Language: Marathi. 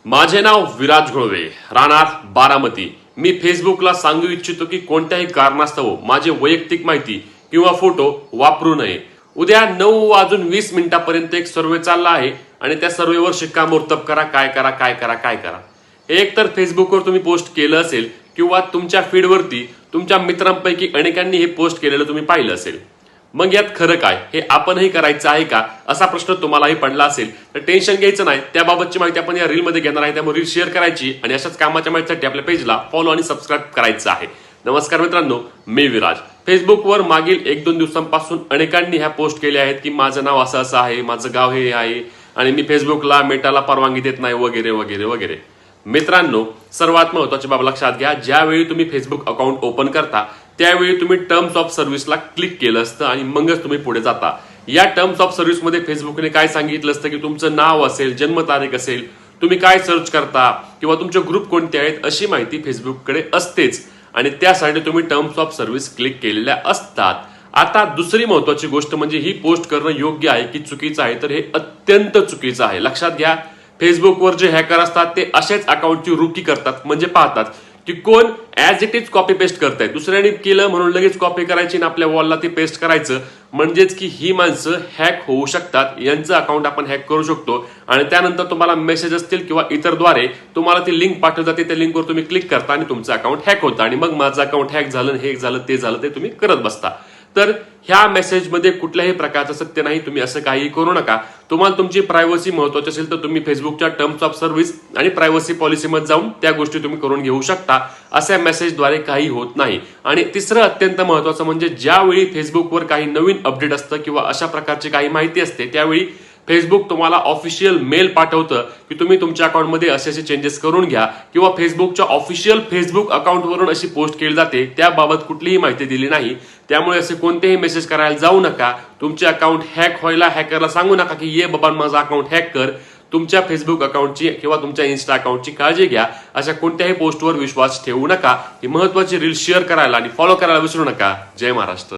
माझे नाव विराज घोळवे, राहणार बारामती। मी फेसबुकला सांगू इच्छितो की कोणत्याही कारणास्तव माझे वैयक्तिक माहिती किंवा फोटो वापरू नये। उद्या 9:20 पर्यंत एक सर्वे चालला आहे आणि त्या सर्वेवर शिक्कामोर्तब करा, काय करा काय करा काय करा। एक तर फेसबुकवर तुम्ही पोस्ट केलं असेल किंवा तुमच्या फीडवरती तुमच्या मित्रांपैकी अनेकांनी हे पोस्ट केलेलं तुम्ही पाहिलं असेल। मग यात खरं काय, हे आपणही करायचं आहे का, असा प्रश्न तुम्हालाही पडला असेल तर टेन्शन घ्यायचं नाही। त्याबाबतची माहिती आपण या रीलमध्ये घेणार आहे, त्यामुळे रील शेअर करायची आणि अशाच कामाच्या माहितीसाठी आपल्या पेजला फॉलो आणि सबस्क्राईब करायचं आहे। नमस्कार मित्रांनो, मी विराज। फेसबुकवर मागील 1-2 दिवसांपासून अनेकांनी ह्या पोस्ट केल्या आहेत की माझं नाव असं असं आहे, माझं गाव हे आहे आणि मी फेसबुकला मेटाला परवानगी देत नाही वगैरे वगैरे वगैरे। मित्रांनो, सर्वात महत्त्वाची बाब लक्षात घ्या, ज्यावेळी तुम्ही फेसबुक अकाउंट ओपन करता त्यावेळी तुम्ही टर्म्स ऑफ सर्व्हिसला क्लिक केलं असतं आणि मगच तुम्ही पुढे जाता। या टर्म्स ऑफ सर्व्हिसमध्ये फेसबुकने काय सांगितलं असतं की तुमचं नाव असेल, जन्मतारीख असेल, तुम्ही काय सर्च करता किंवा तुमचे ग्रुप कोणते आहेत अशी माहिती फेसबुककडे असतेच आणि त्यासाठी तुम्ही टर्म्स ऑफ सर्व्हिस क्लिक केलेल्या असतात। आता दुसरी महत्त्वाची गोष्ट म्हणजे ही पोस्ट करणं योग्य आहे की चुकीचं आहे, तर हे अत्यंत चुकीचं आहे। लक्षात घ्या, फेसबुकवर जे हॅकर असतात ते असेच अकाउंटची रुकी करतात, म्हणजे पाहतात की कोण as it is copy paste करतायत, दुसऱ्याने केलं म्हणून लगेच कॉपी करायची आणि आपल्या वॉलला ते पेस्ट करायचं, म्हणजेच की ही माणसं हॅक होऊ शकतात। यांचं अकाउंट आपण हॅक करू शकतो आणि त्यानंतर तुम्हाला मेसेज असतील किंवा इतरद्वारे तुम्हाला ती लिंक पाठवली जाते, त्या लिंकवर तुम्ही क्लिक करता आणि तुमचं अकाउंट हॅक होतं आणि मग माझं अकाउंट हॅक झालं, हे झालं, ते झालं, ते तुम्ही करत बसता। तर ह्या मेसेजमध्ये कुठल्याही प्रकारचं सत्य नाही, तुम्ही असं काही करू नका। तुम्हाला तुमची प्रायव्हसी महत्त्वाची असेल तर तुम्ही फेसबुकच्या टर्म्स ऑफ सर्व्हिस आणि प्रायव्हसी पॉलिसीमध्ये जाऊन त्या गोष्टी तुम्ही करून घेऊ शकता। अशा मेसेजद्वारे काही होत नाही। आणि तिसरं अत्यंत महत्त्वाचं म्हणजे ज्यावेळी फेसबुकवर काही नवीन अपडेट असतं किंवा अशा प्रकारची काही माहिती असते त्यावेळी फेसबुक तुम्हाला ऑफिशियल मेल पाठवतं की तुम्ही तुमच्या अकाउंटमध्ये असे चेंजेस करून घ्या किंवा फेसबुकच्या ऑफिशियल फेसबुक अकाउंटवरून अशी पोस्ट केली जाते, त्याबाबत कुठलीही माहिती दिली नाही। त्यामुळे असे कोणतेही मेसेज करायला जाऊ नका। तुमचे अकाउंट हॅक व्हायला हॅकरला सांगू नका की ये बाबा माझा अकाउंट हॅक कर। तुमच्या फेसबुक अकाउंटची किंवा तुमच्या इन्स्टा अकाउंटची काळजी घ्या। अशा कोणत्याही पोस्टवर विश्वास ठेवू नका। ही महत्त्वाची रील शेअर करायला आणि फॉलो करायला विसरू नका। जय महाराष्ट्र।